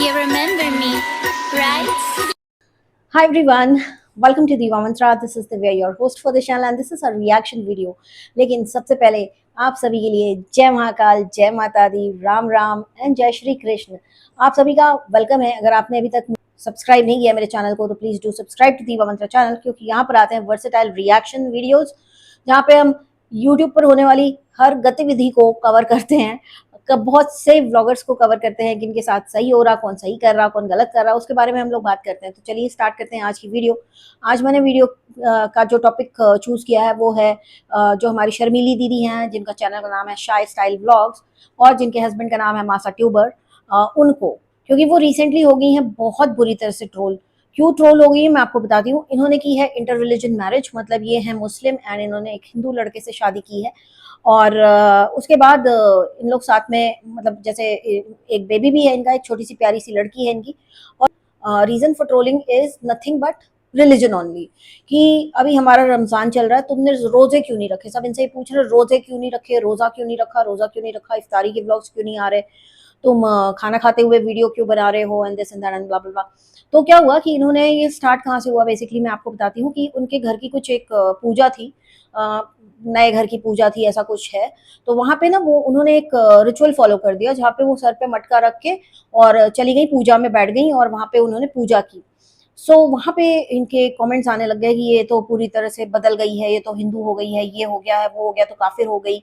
You remember me, right? Hi everyone, welcome to Diva Mantra. This is Divya, your host for the channel, and this is a reaction video. लेकिन सबसे पहले आप सभी के लिए जय महाकाल, जय माता दी, राम राम एंड जय श्री कृष्ण। आप सभी का वेलकम है। अगर आपने अभी तक सब्सक्राइब नहीं किया मेरे चैनल को तो प्लीज डू सब्सक्राइब टू दीवा मंत्रा चैनल, क्योंकि यहाँ पर आते हैं वर्सेटाइल रिएक्शन वीडियोस जहाँ पे हम यूट्यूब पर होने वाली हर गतिविधि को कवर करते हैं। बहुत से व्लॉगर्स को कवर करते हैं जिनके साथ सही हो रहा, कौन सही कर रहा, कौन गलत कर रहा, उसके बारे में हम लोग बात करते हैं। तो चलिए स्टार्ट करते हैं आज की वीडियो। आज मैंने वीडियो का जो टॉपिक चूज किया है वो है जो हमारी शर्मीली दीदी हैं, जिनका चैनल का नाम है शाय स्टाइल व्लॉग्स और जिनके हस्बैंड का नाम है मासा ट्यूबर। उनको, क्योंकि वो रिसेंटली हो गई हैं बहुत बुरी तरह से ट्रोल। क्यों ट्रोल हो गई है मैं आपको बताती हूँ। इन्होंने की है इंटर रिलीजन मैरिज, मतलब ये है मुस्लिम एंड इन्होंने एक हिंदू लड़के से शादी की है। और उसके बाद इन लोग साथ में, मतलब जैसे एक बेबी भी है इनका, एक छोटी सी प्यारी सी लड़की है इनकी। और reason for trolling is nothing but religion only, कि अभी हमारा रमजान चल रहा है, तुमने रोजे क्यों नहीं रखे। सब इनसे ही पूछ रहे रोजे क्यों नहीं रखे, रोजा क्यों नहीं रखा, रोजा क्यों नहीं रखा, इफ्तारी के ब्लॉग्स क्यों नहीं आ रहे, तुम खाना खाते हुए वीडियो क्यों बना रहे हो, and this and that and blah blah blah. तो क्या हुआ कि इन्होंने ये स्टार्ट कहाँ से हुआ, बेसिकली मैं आपको बताती हूँ कि उनके घर की कुछ एक पूजा थी, नए घर की पूजा थी, ऐसा कुछ है। तो वहां पे ना वो उन्होंने एक रिचुअल फॉलो कर दिया जहाँ पे वो सर पे मटका रख के और चली गई पूजा में, बैठ गई और वहां पे उन्होंने पूजा की। सो वहां पे इनके कमेंट्स आने लग गए कि ये तो पूरी तरह से बदल गई है, ये तो हिंदू हो गई है, ये हो गया है, वो हो गया, तो काफिर हो गई।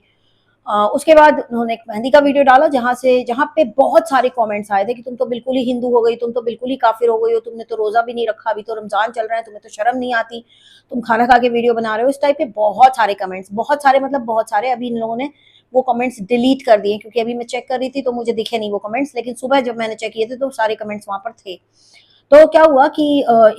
उसके बाद उन्होंने एक मेहंदी का वीडियो डाला जहाँ पे बहुत सारे कमेंट्स आए थे कि तुम तो बिल्कुल ही हिंदू हो गई, तुम तो बिल्कुल ही काफिर हो गई हो, तुमने तो रोजा भी नहीं रखा, अभी तो रमजान चल रहा है, तुम्हें तो शर्म नहीं आती, तुम खाना खा के वीडियो बना रहे हो। इस टाइप के बहुत सारे कमेंट्स, बहुत सारे मतलब बहुत सारे। अभी इन लोगों ने वो कमेंट्स डिलीट कर दिए, क्योंकि अभी मैं चेक कर रही थी तो मुझे दिखे नहीं वो कमेंट्स, लेकिन सुबह जब मैंने चेक किए थे तो सारे कमेंट्स वहां पर थे। तो क्या हुआ कि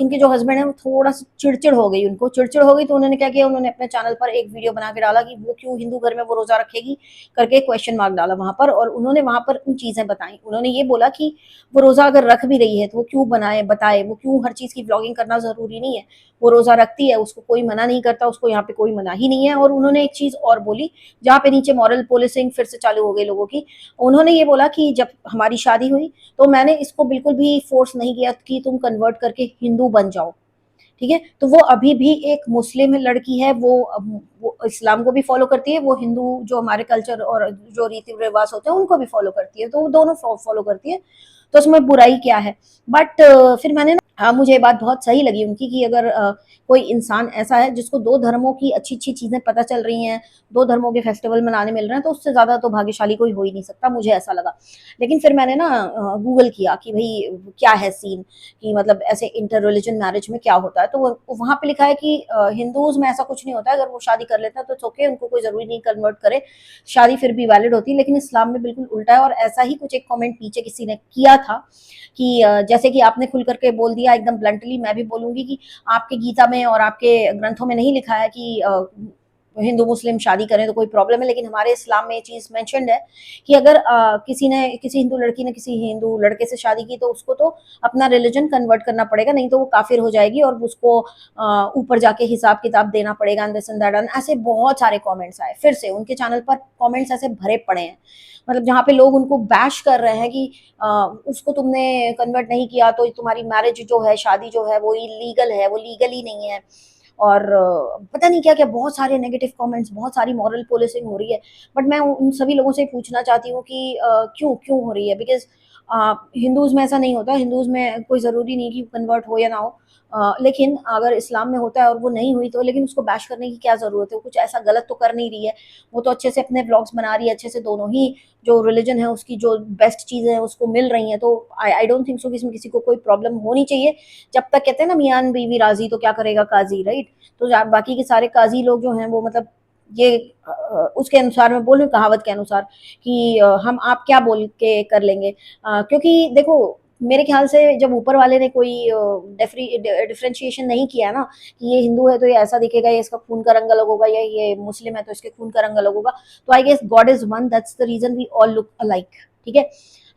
इनके जो हस्बैंड है वो थोड़ा सा चिड़चिड़ हो गई, उनको चिड़चिड़ हो गई तो उन्होंने क्या किया, उन्होंने अपने चैनल पर एक वीडियो बना के डाला कि वो क्यों हिंदू घर में वो रोजा रखेगी करके क्वेश्चन मार्क डाला वहां पर। और उन्होंने वहां पर उन चीजें बताई। उन्होंने ये बोला कि वो रोजा अगर रख भी रही है तो वो क्यों बनाए बताए, वो क्यों हर चीज की ब्लॉगिंग करना जरूरी नहीं है। वो रोजा रखती है, उसको कोई मना नहीं करता, उसको यहाँ पे कोई मना ही नहीं है। और उन्होंने एक चीज और बोली जहाँ पे नीचे मॉरल पुलिसिंग फिर से चालू हो गई लोगों की। उन्होंने ये बोला कि जब हमारी शादी हुई तो मैंने इसको बिल्कुल भी फोर्स नहीं किया कि तुम कन्वर्ट करके हिंदू बन जाओ, ठीक है। तो वो अभी भी एक मुस्लिम लड़की है, वो इस्लाम को भी फॉलो करती है, वो हिंदू जो हमारे कल्चर और जो रीति रिवाज होते हैं उनको भी फॉलो करती है, तो वो दोनों फॉलो करती है। तो उसमें बुराई क्या है। बट फिर मैंने ना, हाँ, मुझे ये बात बहुत सही लगी उनकी कि अगर कोई इंसान ऐसा है जिसको दो धर्मों की अच्छी अच्छी चीजें पता चल रही हैं, दो धर्मों के फेस्टिवल मनाने मिल रहे हैं, तो उससे ज्यादा तो भाग्यशाली कोई हो ही नहीं सकता, मुझे ऐसा लगा। लेकिन फिर मैंने ना गूगल किया कि भाई क्या है सीन, कि मतलब ऐसे इंटर रिलीजन मैरिज में क्या होता है। तो वहां पे लिखा है कि हिंदूज में ऐसा कुछ नहीं होता है, अगर वो शादी कर लेते हैं तो ओके, उनको कोई जरूरी नहीं कन्वर्ट करे, शादी फिर भी वैलिड होती है। लेकिन इस्लाम में बिल्कुल उल्टा है। और ऐसा ही कुछ एक कमेंट पीछे किसी ने किया था कि जैसे कि आपने खुल करके बोल दिया एकदम ब्लंटली, मैं भी बोलूंगी कि आपके गीता में और आपके ग्रंथों में नहीं लिखा है कि हिंदू मुस्लिम शादी करें तो कोई प्रॉब्लम है, लेकिन हमारे इस्लाम में ये चीज मेंशन्ड है कि अगर किसी हिंदू लड़की ने किसी हिंदू लड़के से शादी की तो उसको तो अपना रिलीजन कन्वर्ट करना पड़ेगा, नहीं तो वो काफिर हो जाएगी और उसको ऊपर जाके हिसाब किताब देना पड़ेगा। ऐसे बहुत सारे कमेंट्स आए, फिर से उनके चैनल पर कमेंट्स ऐसे भरे पड़े हैं, मतलब जहाँ पे लोग उनको बैश कर रहे हैं कि उसको तुमने कन्वर्ट नहीं किया तो तुम्हारी मैरिज जो है, शादी जो है वो इलीगल है, वो लीगल ही नहीं है। और पता नहीं क्या क्या बहुत सारे नेगेटिव कमेंट्स, बहुत सारी मॉरल पुलिसिंग हो रही है। बट मैं उन सभी लोगों से पूछना चाहती हूँ कि क्यों क्यों हो रही है, बिकॉज हिंदूज में ऐसा नहीं होता, हिंदूज में कोई ज़रूरी नहीं कि कन्वर्ट हो या ना हो। लेकिन अगर इस्लाम में होता है और वो नहीं हुई तो लेकिन उसको बैश करने की क्या ज़रूरत है, वो कुछ ऐसा गलत तो कर नहीं रही है, वो तो अच्छे से अपने ब्लॉग्स बना रही है, अच्छे से दोनों ही जो रिलीजन है उसकी जो बेस्ट चीज़ें हैं उसको मिल रही हैं। तो आई डोंट थिंक सो कि इसमें किसी को कोई प्रॉब्लम होनी चाहिए। जब तक कहते हैं ना मियाँ बीवी राजी तो क्या करेगा काजी, राइट। तो बाकी के सारे काजी लोग जो हैं वो मतलब ये उसके अनुसार मैं बोल रही हूँ, कहावत के अनुसार कि हम आप क्या बोल के कर लेंगे। क्योंकि देखो मेरे ख्याल से जब ऊपर वाले ने कोई डिफ्रेंशिएशन नहीं किया ना कि ये हिंदू है तो ये ऐसा दिखेगा, ये इसका खून का रंग अलग होगा, या ये मुस्लिम है तो इसके खून का रंग अलग होगा, तो I guess God is one, that's the reason we all look alike, ठीक है।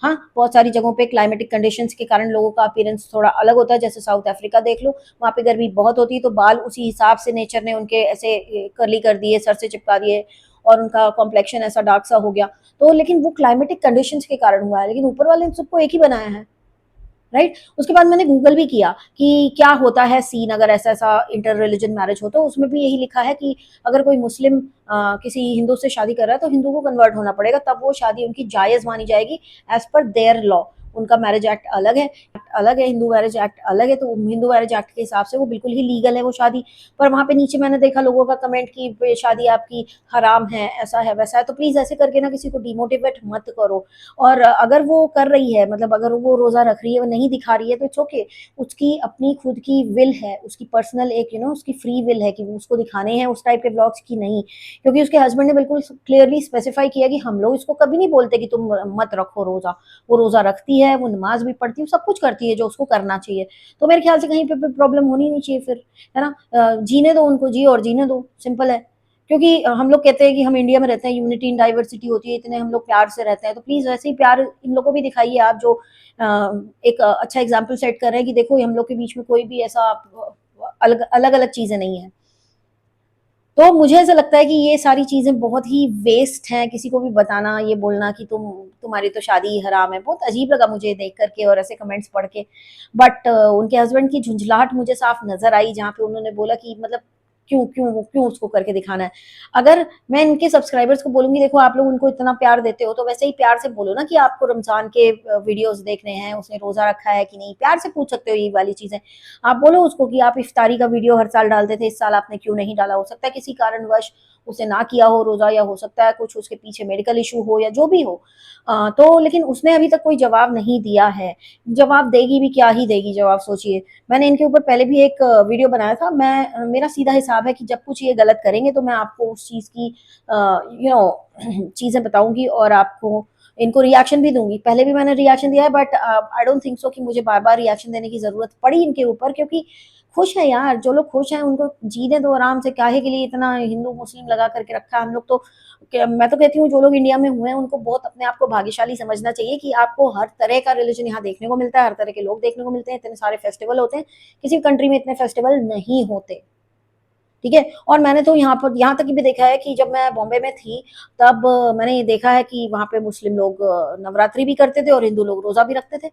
हाँ, बहुत सारी जगहों पे क्लाइमेटिक कंडीशंस के कारण लोगों का अपीयरेंस थोड़ा अलग होता है, जैसे साउथ अफ्रीका देख लो, वहाँ पे गर्मी बहुत होती है तो बाल उसी हिसाब से नेचर ने उनके ऐसे कर्ली कर दिए, सर से चिपका दिए और उनका कॉम्प्लेक्शन ऐसा डार्क सा हो गया। तो लेकिन वो क्लाइमेटिक कंडीशंस के कारण हुआ है, लेकिन ऊपर वाले ने सबको एक ही बनाया है। राइट। उसके बाद मैंने गूगल भी किया कि क्या होता है सीन अगर ऐसा ऐसा इंटर रिलीजन मैरिज हो, तो उसमें भी यही लिखा है कि अगर कोई मुस्लिम किसी हिंदू से शादी कर रहा है तो हिंदू को कन्वर्ट होना पड़ेगा, तब वो शादी उनकी जायज मानी जाएगी एज पर देयर लॉ। उनका मैरिज एक्ट अलग है, हिंदू मैरिज एक्ट अलग है, तो हिंदू मैरिज एक्ट के हिसाब से वो बिल्कुल ही लीगल है वो शादी। पर वहां पे नीचे मैंने देखा लोगों का कमेंट कि ये शादी आपकी हराम है, ऐसा है वैसा है। तो प्लीज ऐसे करके ना किसी को डिमोटिवेट मत करो। और अगर वो कर रही है, मतलब अगर वो रोजा रख रही है, वो नहीं दिखा रही है, तो इट्स ओके। उसकी अपनी खुद की विल है, उसकी पर्सनल एक उसकी फ्री विल है कि उसको दिखाने हैं उस टाइप के ब्लॉग्स की नहीं। क्योंकि उसके हस्बैंड ने बिल्कुल क्लियरली स्पेसिफाई किया कि हम लोग इसको कभी नहीं बोलते कि तुम मत रखो रोजा। वो रोजा रखती है, वो नमाज भी पढ़ती है, सब कुछ करती है जो उसको करना चाहिए। तो मेरे ख्याल से कहीं पे प्रॉब्लम होनी नहीं चाहिए फिर, है ना। जीने दो उनको, जी और जीने दो, सिंपल है। क्योंकि हम लोग कहते हैं कि हम इंडिया में रहते हैं, यूनिटी इन डाइवर्सिटी होती है, इतने हम लोग प्यार से रहते हैं, तो प्लीज वैसे ही प्यार इन लोगों को भी दिखाइए आप, जो एक अच्छा एग्जाम्पल सेट कर रहे हैं कि देखो हम लोग के बीच में कोई भी ऐसा अलग अलग अलग चीजें नहीं है। तो मुझे ऐसा लगता है कि ये सारी चीजें बहुत ही वेस्ट हैं, किसी को भी बताना, ये बोलना कि तुम्हारी तो शादी ही हराम है, बहुत अजीब लगा मुझे देख करके और ऐसे कमेंट्स पढ़ के। बट उनके हस्बैंड की झुंझलाहट मुझे साफ नजर आई, जहाँ पे उन्होंने बोला कि मतलब क्यों क्यों क्यों उसको करके दिखाना है। अगर मैं इनके सब्सक्राइबर्स को बोलूंगी देखो आप लोग उनको इतना प्यार देते हो, तो वैसे ही प्यार से बोलो ना कि आपको रमजान के वीडियोस देखने हैं, उसने रोजा रखा है कि नहीं, प्यार से पूछ सकते हो ये वाली चीजें। आप बोलो उसको कि आप इफ्तारी का वीडियो हर साल डालते थे, इस साल आपने क्यों नहीं डाला, हो सकता है किसी कारणवश उसे ना किया हो रोजा, या हो सकता है कुछ उसके पीछे मेडिकल इशू हो या जो भी हो। तो लेकिन उसने अभी तक कोई जवाब नहीं दिया है। जवाब देगी भी, क्या ही देगी जवाब, सोचिए। मैंने इनके ऊपर पहले भी एक वीडियो बनाया था। मेरा सीधा हिसाब है कि जब कुछ ये गलत करेंगे तो मैं आपको उस चीज की चीजें बताऊंगी और आपको इनको रिएक्शन भी दूंगी। पहले भी मैंने रिएक्शन दिया है, but I don't think so कि मुझे बार बार रिएक्शन देने की जरूरत पड़ी इनके ऊपर, क्योंकि खुश है यार, जो लोग खुश हैं उनको जीने दो आराम से, काहे के लिए इतना हिंदू मुस्लिम लगा करके रखा है हम लोग तो। मैं तो कहती हूँ जो लोग इंडिया में हुए हैं उनको बहुत अपने आप को भाग्यशाली समझना चाहिए कि आपको हर तरह का रिलीजन यहाँ देखने को मिलता है, हर तरह के लोग देखने को मिलते हैं, इतने सारे फेस्टिवल होते हैं। किसी कंट्री में इतने फेस्टिवल नहीं होते, ठीक है। और मैंने तो यहाँ तक भी देखा है कि जब मैं बॉम्बे में थी, तब मैंने ये देखा है कि वहां पे मुस्लिम लोग नवरात्रि भी करते थे और हिंदू लोग रोजा भी रखते थे।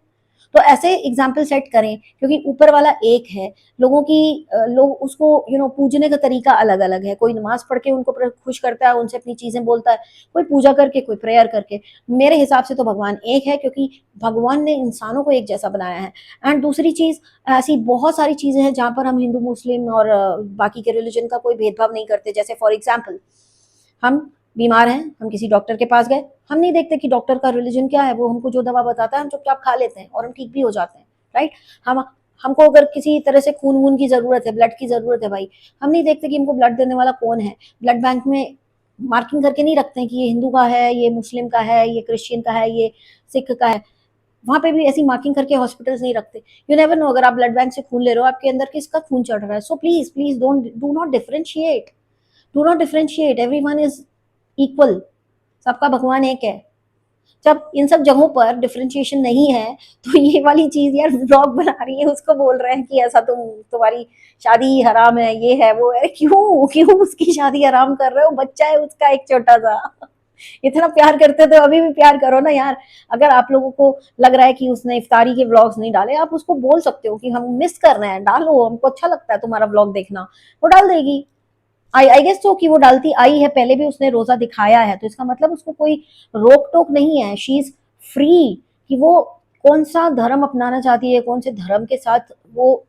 तो ऐसे एग्जाम्पल सेट करें, क्योंकि ऊपर वाला एक है। लोगों की लोग उसको पूजने का तरीका अलग अलग है। कोई नमाज पढ़ के उनको खुश करता है, उनसे अपनी चीजें बोलता है, कोई पूजा करके, कोई प्रेयर करके। मेरे हिसाब से तो भगवान एक है, क्योंकि भगवान ने इंसानों को एक जैसा बनाया है। एंड दूसरी चीज, ऐसी बहुत सारी चीजें हैं जहां पर हम हिंदू मुस्लिम और बाकी के रिलीजन का कोई भेदभाव नहीं करते। जैसे फॉर एग्जाम्पल, हम बीमार हैं, हम किसी डॉक्टर के पास गए, हम नहीं देखते कि डॉक्टर का रिलीजन क्या है, वो हमको जो दवा बताता है हम चुपचाप खा लेते हैं और हम ठीक भी हो जाते हैं, राइट। हम हमको अगर किसी तरह से खून वून की जरूरत है, ब्लड की जरूरत है भाई, हम नहीं देखते कि हमको ब्लड देने वाला कौन है। ब्लड बैंक में मार्किंग करके नहीं रखते हैं कि ये हिंदू का है, ये मुस्लिम का है, ये क्रिश्चियन का है, ये सिख का है। वहां पे भी ऐसी मार्किंग करके हॉस्पिटल्स नहीं रखते। यू नेवर नो, अगर आप ब्लड बैंक से खून ले रहे हो, आपके अंदर किसका खून चढ़ रहा है। So please please don't do not differentiate, everyone is equal, सबका भगवान एक है। जब इन सब जगहों पर डिफरेंशिएशन नहीं है, तो ये वाली चीज यार ब्लॉग बना रही है, उसको बोल रहे हैं कि ऐसा तुम्हारी शादी हराम है, ये है वो है। क्यों क्यों उसकी शादी हराम कर रहे हो, बच्चा है उसका एक छोटा सा। इतना प्यार करते तो अभी भी प्यार करो ना यार। अगर आप लोगों को लग रहा है कि उसने इफ्तारी के व्लॉग्स नहीं डाले, आप उसको बोल सकते हो कि हम मिस कर रहे हैं, डालो, हमको अच्छा लगता है तुम्हारा व्लॉग देखना। वो डाल देगी। आई गेस तो कि वो डालती आई है, पहले भी उसने रोजा दिखाया है, तो इसका मतलब उसको कोई रोक टोक नहीं है। शी इज फ्री कि वो कौन सा धर्म अपनाना चाहती है, कौन से धर्म के साथ वो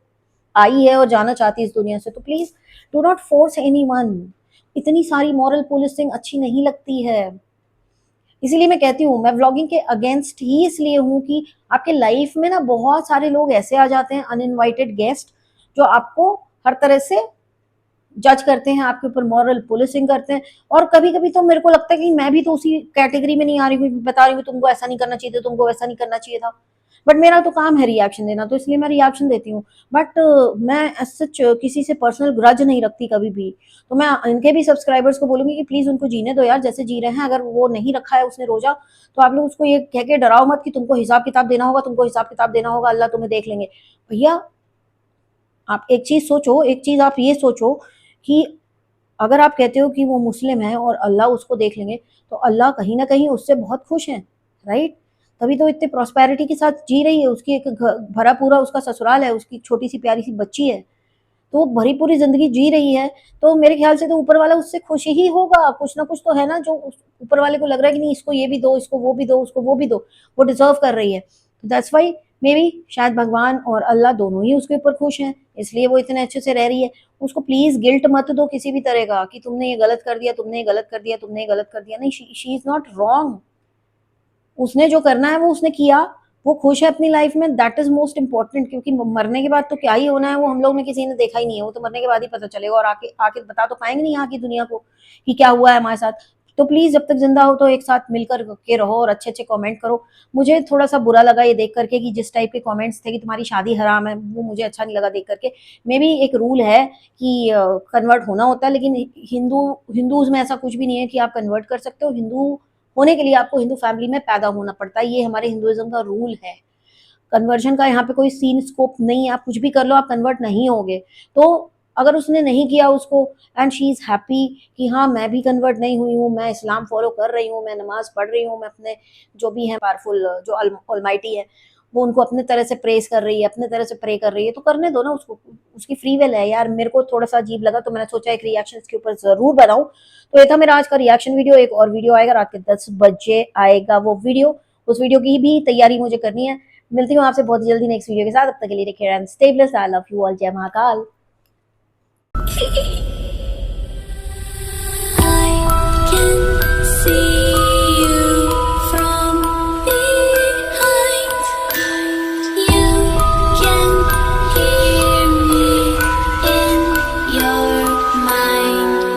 आई है और जाना चाहती है इस दुनिया से। तो please do not force anyone. इतनी सारी मॉरल पुलिसिंग अच्छी नहीं लगती है। इसीलिए मैं कहती हूँ, मैं व्लॉगिंग के अगेंस्ट ही इसलिए हूँ कि आपके लाइफ में ना बहुत सारे लोग ऐसे आ जाते हैं, अनइनवाइटेड गेस्ट, जो आपको हर तरह से जज करते हैं, आपके ऊपर मॉरल पुलिसिंग करते हैं। और कभी कभी तो मेरे को लगता है कि मैं भी तो उसी कैटेगरी में नहीं आ रही हूँ, बता रही हूँ तुमको ऐसा नहीं करना चाहिए था, तुमको वैसा नहीं करना चाहिए था। बट मेरा तो काम है रिएक्शन देना, तो इसलिए मैं रिएक्शन देती हूँ। बट मैं सच किसी से पर्सनल ग्रज नहीं रखती कभी भी। तो मैं इनके भी सब्सक्राइबर्स को बोलूंगी कि प्लीज उनको जीने दो यार, जैसे जी रहे हैं। अगर वो नहीं रखा है उसने रोजा, तो आप लोग उसको ये कह के डराओ मत कि तुमको हिसाब किताब देना होगा, तुमको हिसाब किताब देना होगा, अल्लाह तुम्हें देख लेंगे। भैया, आप एक चीज सोचो, एक चीज आप ये सोचो कि अगर आप कहते हो कि वो मुस्लिम है और अल्लाह उसको देख लेंगे, तो अल्लाह कहीं ना कहीं उससे बहुत खुश है, राइट। तभी तो इतने प्रॉस्पेरिटी के साथ जी रही है। उसकी एक भरा पूरा उसका ससुराल है, उसकी छोटी सी प्यारी सी बच्ची है, तो वो भरी पूरी जिंदगी जी रही है। तो मेरे ख्याल से तो ऊपर वाला उससे खुश ही होगा। कुछ ना कुछ तो है ना जो ऊपर वाले को लग रहा है कि नहीं, इसको ये भी दो, इसको वो भी दो, उसको वो भी दो, वो डिजर्व कर रही है। तो दैट्स वाई मे बी शायद भगवान और अल्लाह दोनों ही उसके ऊपर खुश हैं, इसलिए वो इतने अच्छे से रह रही है। उसको प्लीज गिल्ट मत दो किसी भी तरह का कि तुमने ये गलत कर दिया, तुमने ये गलत कर दिया, तुमने ये गलत कर दिया। नहीं, शी इज नॉट रॉन्ग। उसने जो करना है वो उसने किया, वो खुश है अपनी लाइफ में, दैट इज मोस्ट इम्पोर्टेंट। क्योंकि मरने के बाद तो क्या ही होना है वो हम लोग ने किसी ने देखा ही नहीं है, वो तो मरने के बाद ही पता चलेगा, और आके आके बता तो पाएंगे नहीं यहाँ की दुनिया को कि क्या हुआ है हमारे साथ। तो प्लीज जब तक जिंदा हो तो एक साथ मिलकर के रहो और अच्छे अच्छे कमेंट करो। मुझे थोड़ा सा बुरा लगा ये देख करके कि जिस टाइप के कमेंट्स थे कि तुम्हारी शादी हराम है, वो मुझे अच्छा नहीं लगा देख करके। मे बी एक रूल है कि कन्वर्ट होना होता है, लेकिन हिंदूज में ऐसा कुछ भी नहीं है कि आप कन्वर्ट कर सकते हो। हिंदू होने के लिए आपको हिंदू फैमिली में पैदा होना पड़ता है, ये हमारे हिंदुइज्म का रूल है। कन्वर्जन का यहाँ पे कोई सीन स्कोप नहीं है, आप कुछ भी कर लो, आप कन्वर्ट नहीं होगे। तो अगर उसने नहीं किया उसको, एंड शी इज हैप्पी कि हाँ मैं भी कन्वर्ट नहीं हुई हूँ, मैं इस्लाम फॉलो कर रही हूँ, मैं नमाज पढ़ रही हूँ, मैं अपने जो भी है पावरफुल जो ऑलमाइटी है वो उनको अपने तरह से प्रेस कर रही है, अपने तरह से प्रे कर रही है, तो करने दो ना उसको, उसकी फ्री विल है यार। मेरे को थोड़ा सा अजीब लगा तो मैंने सोचा एक रिएक्शन इसके ऊपर जरूर बनाऊं। तो ये था मेरा आज का रिएक्शन वीडियो। एक और वीडियो आएगा रात के 10 बजे आएगा वो वीडियो, उस वीडियो की भी तैयारी मुझे करनी है। मिलती हूँ आपसे बहुत जल्दी नेक्स्ट वीडियो के साथ, तब तक के लिए take care and stay blessed. I love you all. जय महाकाल। I can see